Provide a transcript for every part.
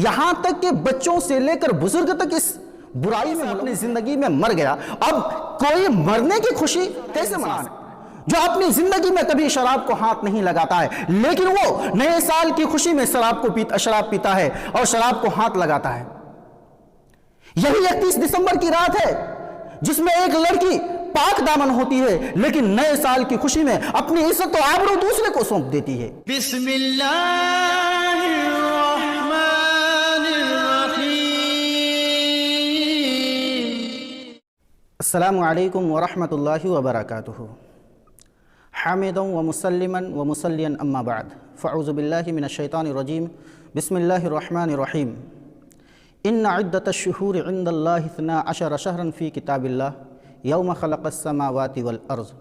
یہاں تک کہ بچوں سے لے کر بزرگ تک اس برائی میں اپنی زندگی میں مر گیا. اب کوئی مرنے کی خوشی کیسے منا سکتا ہے جو اپنی زندگی میں کبھی شراب کو ہاتھ نہیں لگاتا ہے، لیکن وہ نئے سال کی خوشی میں شراب پیتا ہے اور شراب کو ہاتھ لگاتا ہے. یہی 31 دسمبر کی رات ہے جس میں ایک لڑکی پاک دامن ہوتی ہے لیکن نئے سال کی خوشی میں اپنی عزت و آبرو دوسرے کو سونپ دیتی ہے. بسم اللہ الرحمن الرحیم. السلام علیکم ورحمۃ اللہ وبرکاتہ. حامدا ومسلما ومصلیا اما بعد فاعوذ باللہ من الشیطان الرجیم. بسم اللہ الرحمن الرحیم. ان عدۃ الشہور عند اللہ 12 شہرا فی کتاب اللہ یوم خلق السماوات والارض.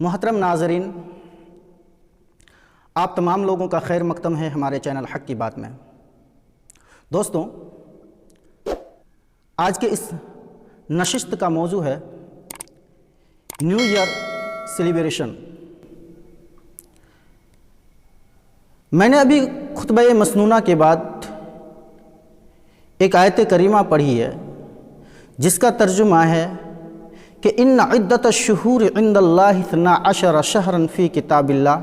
محترم ناظرین، آپ تمام لوگوں کا خیر مقدم ہے ہمارے چینل حق کی بات میں. دوستوں، آج کے اس نشست کا موضوع ہے نیو ایئر سیلیبریشن. میں نے ابھی خطبہ مسنونہ کے بعد ایک آیت کریمہ پڑھی ہے جس کا ترجمہ ہے کہ ان عدۃ الشہور عند اللہ 12 شہرا فی کتاب اللہ،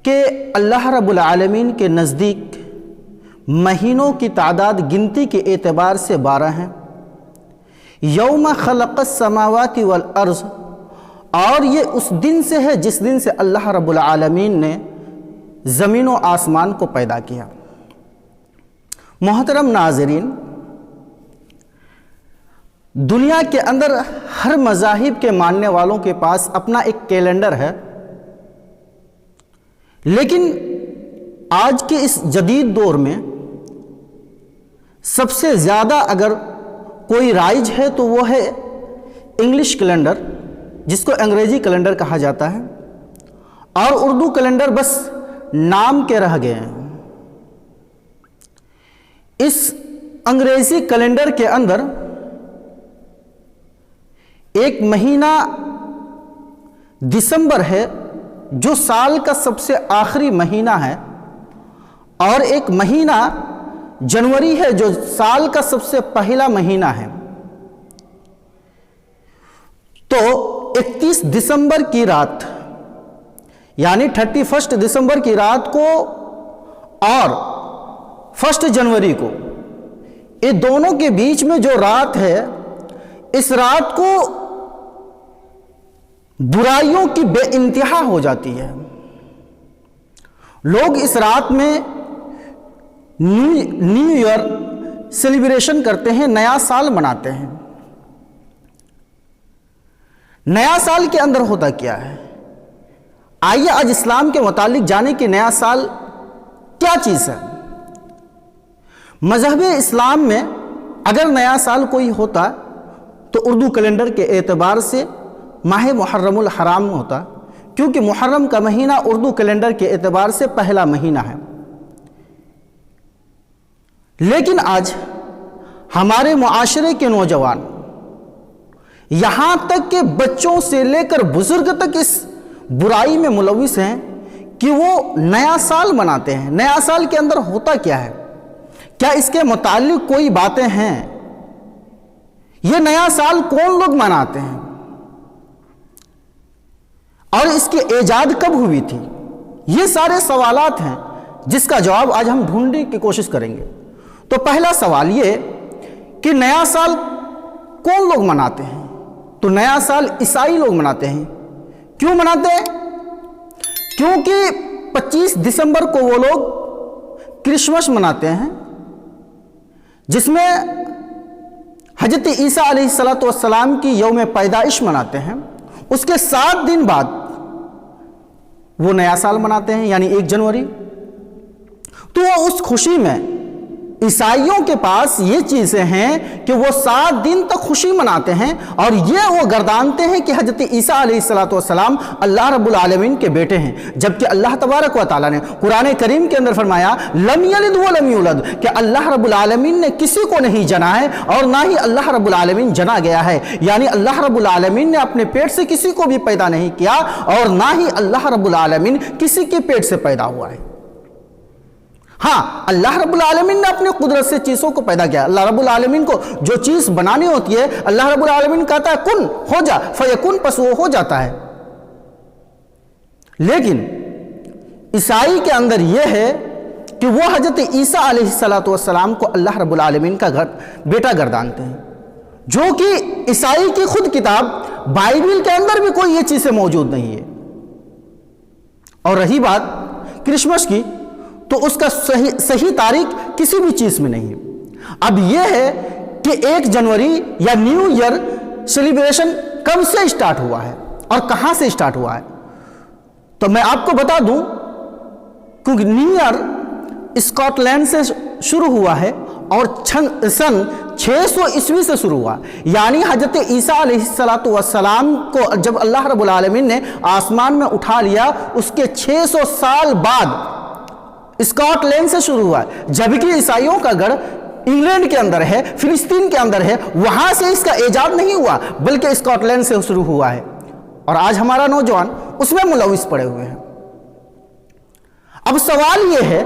کہ اللہ رب العالمین کے نزدیک مہینوں کی تعداد گنتی کے اعتبار سے 12 ہیں. یوم خلق السماوات والارض، اور یہ اس دن سے ہے جس دن سے اللہ رب العالمین نے زمین و آسمان کو پیدا کیا. محترم ناظرین، دنیا کے اندر ہر مذاہب کے ماننے والوں کے پاس اپنا ایک کیلنڈر ہے، لیکن آج کے اس جدید دور میں سب سے زیادہ اگر کوئی رائج ہے تو وہ ہے انگلش کیلنڈر، جس کو انگریزی کیلنڈر کہا جاتا ہے، اور اردو کیلنڈر بس نام کے رہ گئے ہیں. اس انگریزی کیلنڈر کے اندر ایک مہینہ دسمبر ہے جو سال کا سب سے آخری مہینہ ہے، اور ایک مہینہ جنوری ہے جو سال کا سب سے پہلا مہینہ ہے. تو 31 دسمبر کی رات یعنی 31 دسمبر کی رات کو اور 1 جنوری کو، یہ دونوں کے بیچ میں جو رات ہے، اس رات کو برائیوں کی بے انتہا ہو جاتی ہے. لوگ اس رات میں نیو ایئر سیلیبریشن کرتے ہیں، نیا سال مناتے ہیں. نیا سال کے اندر ہوتا کیا ہے؟ آئیے آج اسلام کے متعلق جانیں کہ نیا سال کیا چیز ہے. مذہب اسلام میں اگر نیا سال کوئی ہوتا تو اردو کیلنڈر کے اعتبار سے ماہ محرم الحرام ہوتا، کیونکہ محرم کا مہینہ اردو کیلنڈر کے اعتبار سے پہلا مہینہ ہے. لیکن آج ہمارے معاشرے کے نوجوان یہاں تک کہ بچوں سے لے کر بزرگ تک اس برائی میں ملوث ہیں کہ وہ نیا سال مناتے ہیں. نیا سال کے اندر ہوتا کیا ہے؟ کیا اس کے متعلق کوئی باتیں ہیں؟ یہ نیا سال کون لوگ مناتے ہیں؟ اور اس کی ایجاد کب ہوئی تھی؟ یہ سارے سوالات ہیں جس کا جواب آج ہم ڈھونڈنے کی کوشش کریں گے. تو پہلا سوال یہ کہ نیا سال کون لوگ مناتے ہیں؟ تو نیا سال عیسائی لوگ مناتے ہیں. کیوں مناتے ہیں؟ کیونکہ 25 دسمبر کو وہ لوگ کرسمس مناتے ہیں، جس میں حضرت عیسیٰ علیہ السلام کی یوم پیدائش مناتے ہیں. اس کے 7 دن بعد وہ نیا سال مناتے ہیں، یعنی 1 جنوری. تو وہ اس خوشی میں عیسائیوں کے پاس یہ چیزیں ہیں کہ وہ 7 دن تک خوشی مناتے ہیں، اور یہ وہ گردانتے ہیں کہ حضرت عیسیٰ علیہ السلام اللہ رب العالمین کے بیٹے ہیں. جبکہ اللہ تبارک و تعالیٰ نے قرآن کریم کے اندر فرمایا لم یلد ولم یولد، کہ اللہ رب العالمین نے کسی کو نہیں جنا ہے اور نہ ہی اللہ رب العالمین جنا گیا ہے. یعنی اللہ رب العالمین نے اپنے پیٹ سے کسی کو بھی پیدا نہیں کیا، اور نہ ہی اللہ رب العالمین کسی کے پیٹ سے پیدا ہوا ہے. ہاں اللہ رب العالمین نے اپنی قدرت سے چیزوں کو پیدا کیا. اللہ رب العالمین کو جو چیز بنانی ہوتی ہے اللہ رب العالمین کہتا ہے کن ہو جا فیکن، پس وہ ہو جاتا ہے. لیکن عیسائی کے اندر یہ ہے کہ وہ حضرت عیسیٰ علیہ السلام کو اللہ رب العالمین کا بیٹا گردانتے ہیں، جو کہ عیسائی کی خود کتاب بائبل کے اندر بھی کوئی یہ چیزیں موجود نہیں ہے. اور رہی بات کرسمس کی تو اس کا صحیح تاریخ کسی بھی چیز میں نہیں ہے. اب یہ ہے کہ 1 جنوری یا نیو ایئر سیلیبریشن کب سے اسٹارٹ ہوا ہے اور کہاں سے اسٹارٹ ہوا ہے. تو میں آپ کو بتا دوں کیونکہ نیو ایئر اسکاٹ لینڈ سے شروع ہوا ہے اور سن 600 عیسوی سے شروع ہوا. یعنی حضرت عیسیٰ علیہ السلام کو جب اللہ رب العالمین نے آسمان میں اٹھا لیا اس کے 600 سال بعد اسکاٹ لینڈ سے شروع ہوا ہے. جبکہ عیسائیوں کا گڑھ انگلینڈ کے اندر ہے، فلسطین کے اندر ہے، وہاں سے اس کا ایجاد نہیں ہوا بلکہ اسکاٹ لینڈ سے شروع ہوا ہے. اور آج ہمارا نوجوان اس میں ملوث پڑے ہوئے ہیں. اب سوال یہ ہے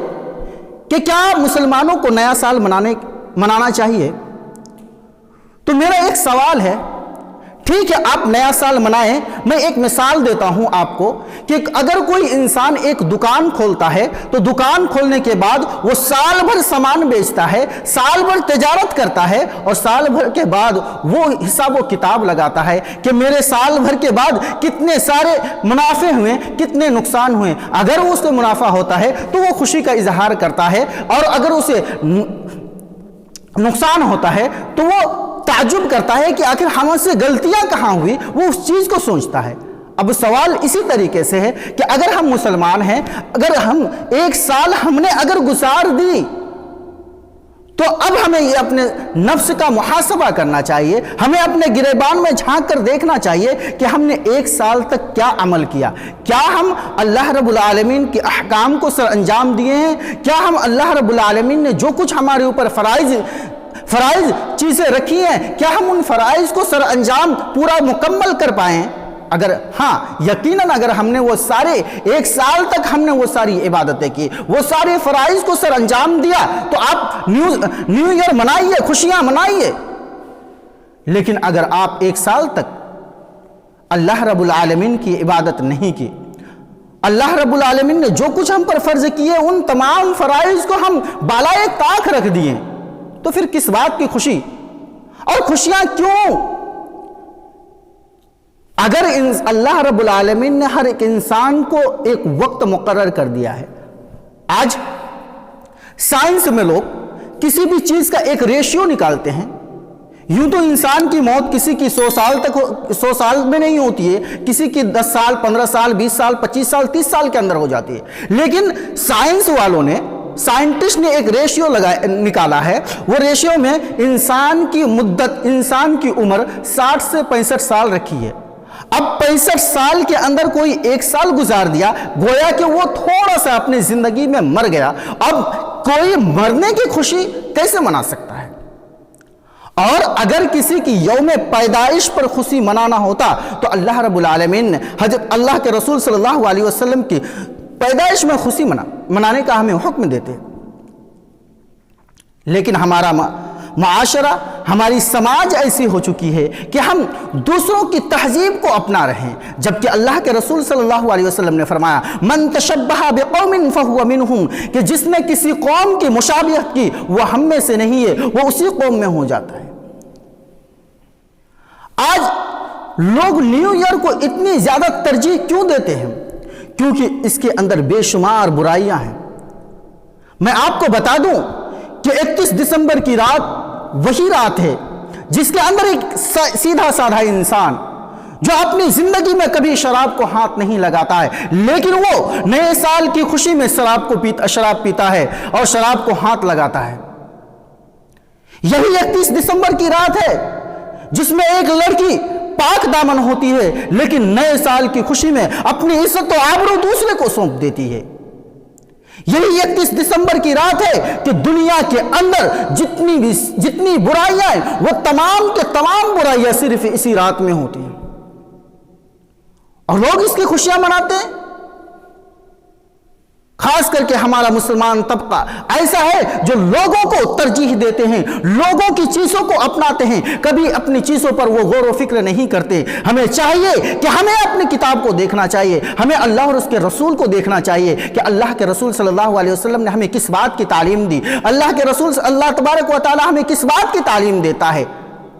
کہ کیا مسلمانوں کو نیا سال منانا چاہیے؟ تو میرا ایک سوال ہے، ٹھیک ہے آپ نیا سال منائیں. میں ایک مثال دیتا ہوں آپ کو کہ اگر کوئی انسان ایک دکان کھولتا ہے تو دکان کھولنے کے بعد وہ سال بھر سامان بیچتا ہے، سال بھر تجارت کرتا ہے اور سال بھر کے بعد وہ حساب و کتاب لگاتا ہے کہ میرے سال بھر کے بعد کتنے سارے منافع ہوئے، کتنے نقصان ہوئے. اگر اس کو منافع ہوتا ہے تو وہ خوشی کا اظہار کرتا ہے، اور اگر اسے نقصان ہوتا ہے تو وہ تعجب کرتا ہے کہ آخر ہم سے غلطیاں کہاں ہوئی، وہ اس چیز کو سوچتا ہے. اب سوال اسی طریقے سے ہے کہ اگر ہم مسلمان ہیں، اگر ہم 1 سال ہم نے اگر گزار دی تو اب ہمیں یہ اپنے نفس کا محاسبہ کرنا چاہیے. ہمیں اپنے گریبان میں جھانک کر دیکھنا چاہیے کہ ہم نے 1 سال تک کیا عمل کیا. کیا ہم اللہ رب العالمین کے احکام کو سر انجام دیے ہیں؟ کیا ہم اللہ رب العالمین نے جو کچھ ہمارے اوپر فرائض چیزیں رکھی ہیں کیا ہم ان فرائض کو سر انجام پورا مکمل کر پائیں؟ اگر ہاں یقیناً اگر ہم نے وہ سارے 1 سال تک ہم نے وہ ساری عبادتیں کی، وہ سارے فرائض کو سر انجام دیا تو آپ نیو ایئر منائیے، خوشیاں منائیے. لیکن اگر آپ 1 سال تک اللہ رب العالمین کی عبادت نہیں کی، اللہ رب العالمین نے جو کچھ ہم پر فرض کیے ان تمام فرائض کو ہم بالائے طاق رکھ دیے، تو پھر کس بات کی خوشی اور خوشیاں کیوں؟ اگر اللہ رب العالمین نے ہر ایک انسان کو ایک وقت مقرر کر دیا ہے. آج سائنس میں لوگ کسی بھی چیز کا ایک ریشیو نکالتے ہیں. یوں تو انسان کی موت کسی کی 100 سال میں نہیں ہوتی ہے، کسی کی 10 سال 15 سال 20 سال 25 سال 30 سال کے اندر ہو جاتی ہے. لیکن سائنس والوں نے سائنٹسٹ نے ایک ریشیو نکالا ہے. وہ ریشیو میں انسان کی مدت، انسان کی عمر 60 سے 65 سال رکھی ہے. اب 65 سال کے اندر کوئی 1 سال گزار دیا، گویا کہ وہ تھوڑا سا اپنی زندگی میں مر گیا. اب کوئی مرنے کی خوشی کیسے منا سکتا ہے؟ اور اگر کسی کی یوم پیدائش پر خوشی منانا ہوتا تو اللہ رب العالمین نے حضرت اللہ کے رسول صلی اللہ علیہ وسلم کی پیدائش میں خوشی منانے کا ہمیں حکم دیتے. لیکن ہمارا معاشرہ، ہماری سماج ایسی ہو چکی ہے کہ ہم دوسروں کی تہذیب کو اپنا رہے ہیں، جبکہ اللہ کے رسول صلی اللہ علیہ وسلم نے فرمایا من تشبہ بقوم فہو منہم، کہ جس نے کسی قوم کی مشابہت کی وہ ہم میں سے نہیں ہے، وہ اسی قوم میں ہو جاتا ہے. آج لوگ نیو ایئر کو اتنی زیادہ ترجیح کیوں دیتے ہیں؟ کیونکہ اس کے اندر بے شمار برائیاں ہیں. میں آپ کو بتا دوں کہ 31 دسمبر کی رات وہی رات ہے جس کے اندر ایک سیدھا سادھا انسان جو اپنی زندگی میں کبھی شراب کو ہاتھ نہیں لگاتا ہے، لیکن وہ نئے سال کی خوشی میں شراب پیتا ہے اور شراب کو ہاتھ لگاتا ہے. یہی 31 دسمبر کی رات ہے جس میں ایک لڑکی پاک دامن ہوتی ہے لیکن نئے سال کی خوشی میں اپنی عزت و آبرو دوسرے کو سونپ دیتی ہے. یہی 31 دسمبر کی رات ہے کہ دنیا کے اندر جتنی برائیاں ہیں وہ تمام کے تمام برائیاں صرف اسی رات میں ہوتی ہیں اور لوگ اس کی خوشیاں مناتے ہیں. خاص کر کے ہمارا مسلمان طبقہ ایسا ہے جو لوگوں کو ترجیح دیتے ہیں، لوگوں کی چیزوں کو اپناتے ہیں، کبھی اپنی چیزوں پر وہ غور و فکر نہیں کرتے۔ ہمیں چاہیے کہ ہمیں اپنی کتاب کو دیکھنا چاہیے، ہمیں اللہ اور اس کے رسول کو دیکھنا چاہیے کہ اللہ کے رسول صلی اللہ علیہ وسلم نے ہمیں کس بات کی تعلیم دی، اللہ کے رسول اللہ تبارک و تعالی ہمیں کس بات کی تعلیم دیتا ہے۔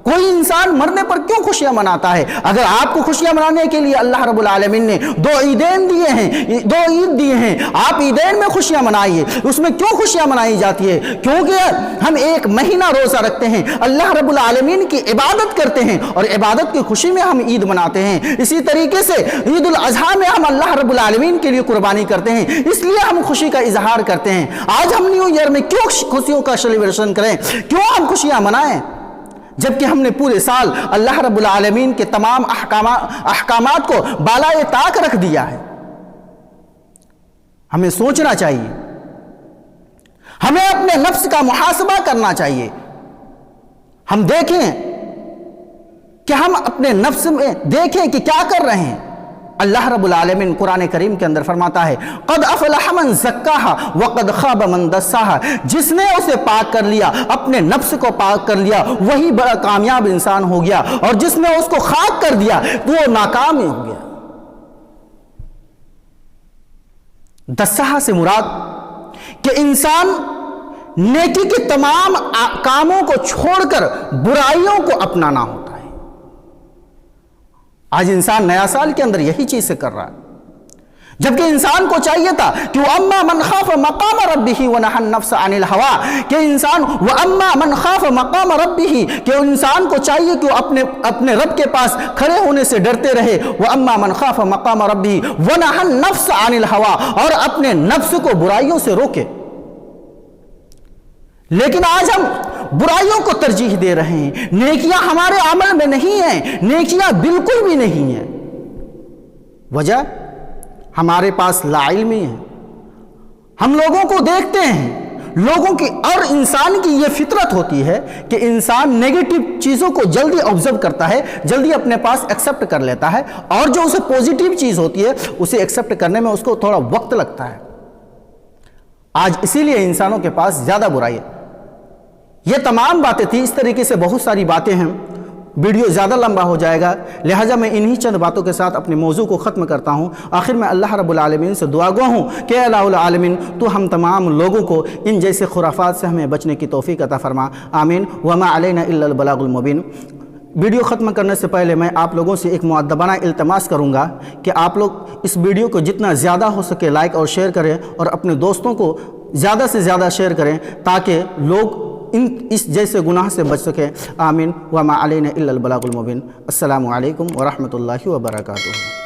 کوئی انسان مرنے پر کیوں خوشیاں مناتا ہے؟ اگر آپ کو خوشیاں منانے کے لیے اللہ رب العالمین نے دو عیدین دیے ہیں، دو عید دیے ہیں، آپ عیدین میں خوشیاں منائیے۔ اس میں کیوں خوشیاں منائی جاتی ہے؟ کیونکہ ہم ایک مہینہ روزہ رکھتے ہیں، اللہ رب العالمین کی عبادت کرتے ہیں اور عبادت کی خوشی میں ہم عید مناتے ہیں۔ اسی طریقے سے عید الاضحیٰ میں ہم اللہ رب العالمین کے لیے قربانی کرتے ہیں، اس لیے ہم خوشی کا اظہار کرتے ہیں۔ آج ہم نیو ایئر میں کیوں خوشیوں کا سیلیبریشن کریں؟ کیوں ہم خوشیاں منائیں؟ جبکہ ہم نے پورے سال اللہ رب العالمین کے تمام احکامات کو بالائے طاق رکھ دیا ہے۔ ہمیں سوچنا چاہیے، ہمیں اپنے نفس کا محاسبہ کرنا چاہیے۔ ہم دیکھیں کہ ہم اپنے نفس میں دیکھیں کہ کیا کر رہے ہیں۔ اللہ رب العالمین قرآن کریم کے اندر فرماتا ہے قد افلح من زکاہا وقد خاب من دساہا، جس نے اسے پاک کر لیا، اپنے نفس کو پاک کر لیا، وہی بڑا کامیاب انسان ہو گیا، اور جس نے اس کو خاک کر دیا وہ ناکام ہی ہو گیا۔ دساہا سے مراد کہ انسان نیکی کے تمام کاموں کو چھوڑ کر برائیوں کو اپنانا ہوتا ہے۔ آج انسان نیا سال کے اندر یہی چیز سے کر رہا ہے، جبکہ انسان کو چاہیے تھا کہ وَأَمَّا مَنْ خَافَ مَقَامَ رَبِّهِ وَنَهَى النَّفْسَ عَنِ الْهَوَىٰ، کہ انسان وَأَمَّا مَنْ خَافَ مَقَامَ رَبِّهِ، کہ انسان کو چاہیے کہ وہ اپنے رب کے پاس کھڑے ہونے سے ڈرتے رہے۔ وَأَمَّا مَنْ خَافَ مَقَامَ رَبِّهِ وَنَهَى النَّفْسَ عَنِ الْهَوَىٰ، اور اپنے نفس کو برائیوں سے روکے۔ لیکن آج ہم برائیوں کو ترجیح دے رہے ہیں، نیکیاں ہمارے عمل میں نہیں ہیں، نیکیاں بالکل بھی نہیں ہیں۔ وجہ ہمارے پاس لا علمی ہے۔ ہم لوگوں کو دیکھتے ہیں، لوگوں کی اور انسان کی یہ فطرت ہوتی ہے کہ انسان نیگیٹو چیزوں کو جلدی آبزرو کرتا ہے، جلدی اپنے پاس ایکسیپٹ کر لیتا ہے، اور جو اسے پوزیٹیو چیز ہوتی ہے اسے ایکسیپٹ کرنے میں اس کو تھوڑا وقت لگتا ہے۔ آج اسی لیے انسانوں کے پاس زیادہ برائی ہے۔ یہ تمام باتیں تھیں، اس طریقے سے بہت ساری باتیں ہیں، ویڈیو زیادہ لمبا ہو جائے گا، لہٰذا میں انہی چند باتوں کے ساتھ اپنے موضوع کو ختم کرتا ہوں۔ آخر میں اللہ رب العالمین سے دعا گو ہوں کہ اے الہ العالمین تو ہم تمام لوگوں کو ان جیسے خرافات سے ہمیں بچنے کی توفیق عطا فرما، آمین۔ وما علینا الا البلاغ المبین۔ ویڈیو ختم کرنے سے پہلے میں آپ لوگوں سے ایک مؤدبانہ التماس کروں گا کہ آپ لوگ اس ویڈیو کو جتنا زیادہ ہو سکے لائک اور شیئر کریں، اور اپنے دوستوں کو زیادہ سے زیادہ شیئر کریں تاکہ لوگ اس جیسے گناہ سے بچ سکیں، آمین۔ وما علینا الا البلاغ المبین۔ السلام علیکم ورحمۃ اللہ وبرکاتہ۔